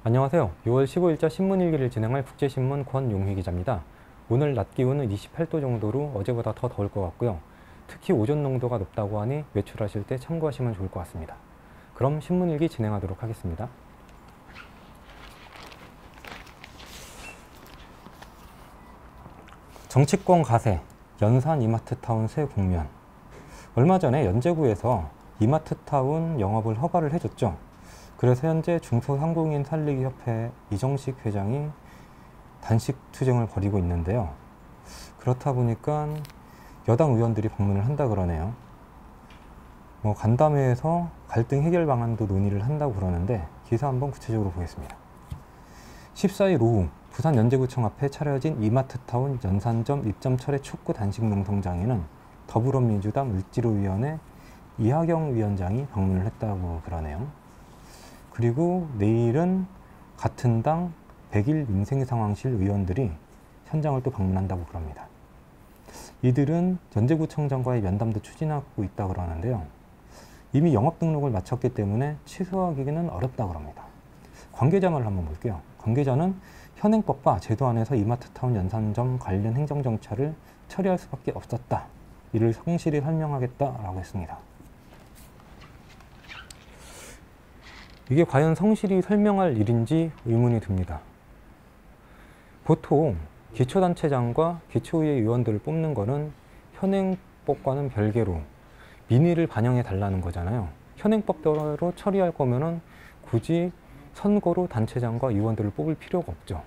안녕하세요. 6월 15일자 신문일기를 진행할 국제신문 권용희 기자입니다. 오늘 낮 기온은 28도 정도로 어제보다 더 더울 것 같고요. 특히 오존 농도가 높다고 하니 외출하실 때 참고하시면 좋을 것 같습니다. 그럼 신문일기 진행하도록 하겠습니다. 정치권 가세, 연산 이마트타운 새 국면. 얼마 전에 연제구에서 이마트타운 영업을 허가를 해줬죠. 그래서 현재 중소상공인 살리기 협회 이정식 회장이 단식 투쟁을 벌이고 있는데요. 그렇다 보니까 여당 의원들이 방문을 한다 그러네요. 간담회에서 갈등 해결 방안도 논의를 한다고 그러는데 기사 한번 구체적으로 보겠습니다. 14일 오후 부산 연제구청 앞에 차려진 이마트타운 연산점 입점 철회 촉구 단식 농성장에는 더불어민주당 을지로위원회 이하경 위원장이 방문을 했다고 그러네요. 그리고 내일은 같은 당 100일 민생상황실 의원들이 현장을 또 방문한다고 그럽니다. 이들은 연제구청장과의 면담도 추진하고 있다고 그러는데요. 이미 영업 등록을 마쳤기 때문에 취소하기는 어렵다고 합니다. 관계자 말을 한번 볼게요. 관계자는 현행법과 제도 안에서 이마트타운 연산점 관련 행정정차를 처리할 수밖에 없었다. 이를 성실히 설명하겠다라고 했습니다. 이게 과연 성실히 설명할 일인지 의문이 듭니다. 보통 기초단체장과 기초의회 의원들을 뽑는 거는 현행법과는 별개로 민의를 반영해 달라는 거잖아요. 현행법대로 처리할 거면은 굳이 선거로 단체장과 의원들을 뽑을 필요가 없죠.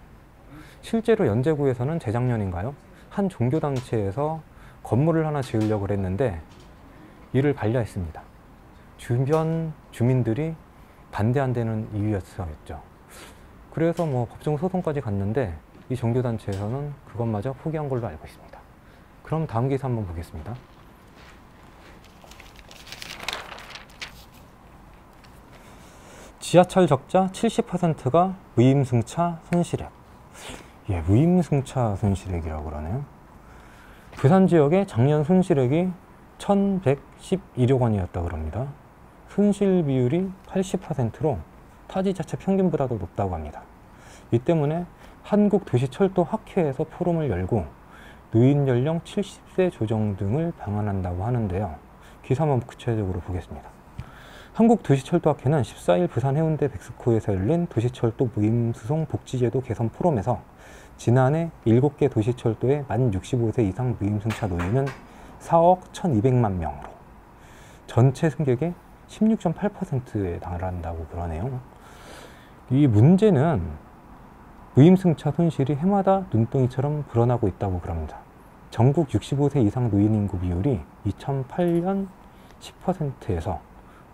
실제로 연제구에서는 재작년인가요? 한 종교단체에서 건물을 하나 지으려고 했는데 이를 반려했습니다. 주변 주민들이 반대한다는 이유였었죠. 그래서 법정 소송까지 갔는데 이 종교단체에서는 그것마저 포기한 걸로 알고 있습니다. 그럼 다음 기사 한번 보겠습니다. 지하철 적자 70%가 무임승차 손실액. 무임승차 손실액이라고 그러네요. 부산 지역의 작년 손실액이 1,111억 원이었다고 합니다. 손실 비율이 80%로 타지자체 평균보다도 높다고 합니다. 이 때문에 한국도시철도학회에서 포럼을 열고 노인 연령 70세 조정 등을 방안한다고 하는데요. 기사 한번 구체적으로 보겠습니다. 한국도시철도학회는 14일 부산 해운대 백스코에서 열린 도시철도 무임수송 복지제도 개선 포럼에서 지난해 7개 도시철도의 만 65세 이상 무임승차 노인은 4억 1,200만 명으로 전체 승객의 16.8%에 달한다고 그러네요. 이 문제는 무임승차 손실이 해마다 눈덩이처럼 불어나고 있다고 그럽니다. 전국 65세 이상 노인 인구 비율이 2008년 10%에서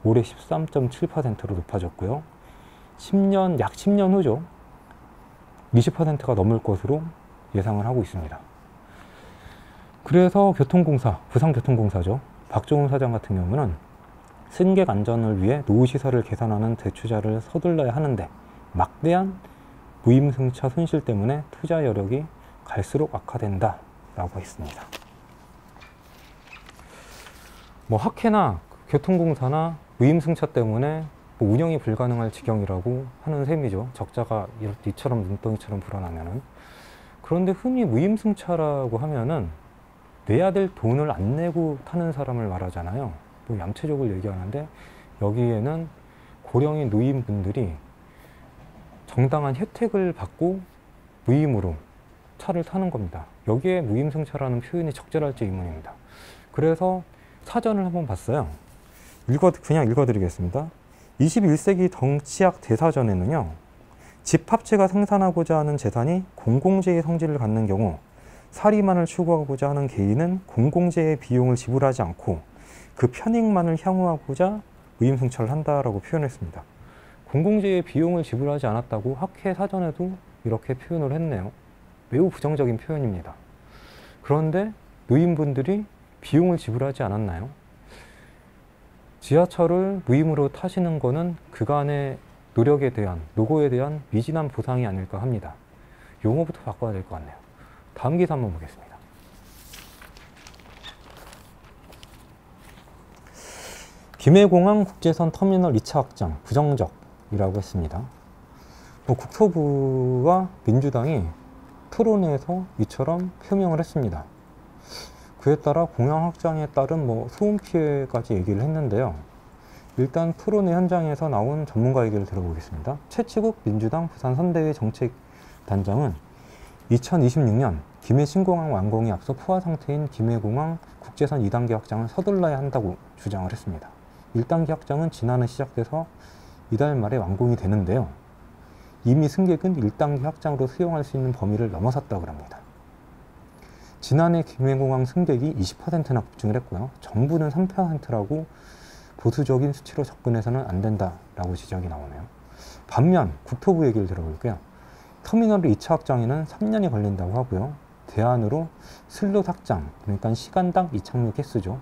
올해 13.7%로 높아졌고요. 약 10년 후죠. 20%가 넘을 것으로 예상을 하고 있습니다. 그래서 교통공사, 부산교통공사죠. 박종훈 사장 같은 경우는 승객 안전을 위해 노후시설을 개선하는 대투자를 서둘러야 하는데 막대한 무임승차 손실 때문에 투자 여력이 갈수록 악화된다 라고 했습니다. 학회나 교통공사나 무임승차 때문에 운영이 불가능할 지경이라고 하는 셈이죠. 적자가 이처럼 눈덩이처럼 불어나면은. 그런데 흔히 무임승차라고 하면은 내야 될 돈을 안 내고 타는 사람을 말하잖아요. 얌체족을 얘기하는데 여기에는 고령인 노인분들이 정당한 혜택을 받고 무임으로 차를 타는 겁니다. 여기에 무임승차라는 표현이 적절할지 의문입니다. 그래서 사전을 한번 봤어요. 그냥 읽어드리겠습니다. 21세기 정치학 대사전에는요, 집합체가 생산하고자 하는 재산이 공공재의 성질을 갖는 경우 사리만을 추구하고자 하는 개인은 공공재의 비용을 지불하지 않고 그 편익만을 향유하고자 무임승차를 한다라고 표현했습니다. 공공재의 비용을 지불하지 않았다고 학회 사전에도 이렇게 표현을 했네요. 매우 부정적인 표현입니다. 그런데 노인분들이 비용을 지불하지 않았나요? 지하철을 무임으로 타시는 거는 그간의 노력에 대한, 노고에 대한 미진한 보상이 아닐까 합니다. 용어부터 바꿔야 될 것 같네요. 다음 기사 한번 보겠습니다. 김해공항 국제선 터미널 2차 확장 부정적이라고 했습니다. 국토부와 민주당이 토론회에서 이처럼 표명을 했습니다. 그에 따라 공항 확장에 따른 소음 피해까지 얘기를 했는데요. 일단 토론회 현장에서 나온 전문가 얘기를 들어보겠습니다. 최치국 민주당 부산선대위 정책단장은 2026년 김해 신공항 완공에 앞서 포화 상태인 김해공항 국제선 2단계 확장을 서둘러야 한다고 주장을 했습니다. 1단계 확장은 지난해 시작돼서 이달 말에 완공이 되는데요. 이미 승객은 1단계 확장으로 수용할 수 있는 범위를 넘어섰다고 합니다. 지난해 김해공항 승객이 20%나 급증을 했고요. 정부는 3%라고 보수적인 수치로 접근해서는 안 된다라고 지적이 나오네요. 반면 국토부 얘기를 들어볼게요. 터미널 2차 확장에는 3년이 걸린다고 하고요. 대안으로 슬롯 확장, 그러니까 시간당 이착륙 횟수죠.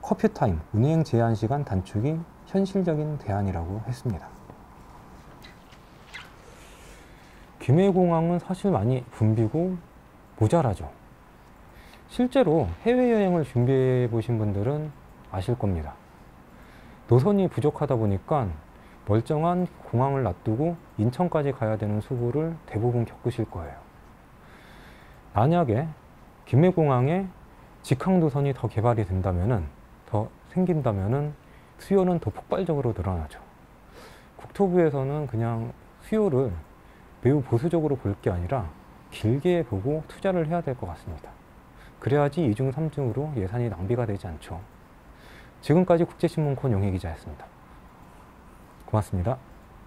커피 타임, 운행 제한 시간 단축이 현실적인 대안이라고 했습니다. 김해공항은 사실 많이 붐비고 모자라죠. 실제로 해외여행을 준비해 보신 분들은 아실 겁니다. 노선이 부족하다 보니까 멀쩡한 공항을 놔두고 인천까지 가야 되는 수고를 대부분 겪으실 거예요. 만약에 김해공항에 직항노선이 더 개발이 된다면은, 더 생긴다면은 수요는 더 폭발적으로 늘어나죠. 국토부에서는 그냥 수요를 매우 보수적으로 볼 게 아니라 길게 보고 투자를 해야 될 것 같습니다. 그래야지 2중 3중으로 예산이 낭비가 되지 않죠. 지금까지 국제신문콘 용혜기자였습니다. 고맙습니다.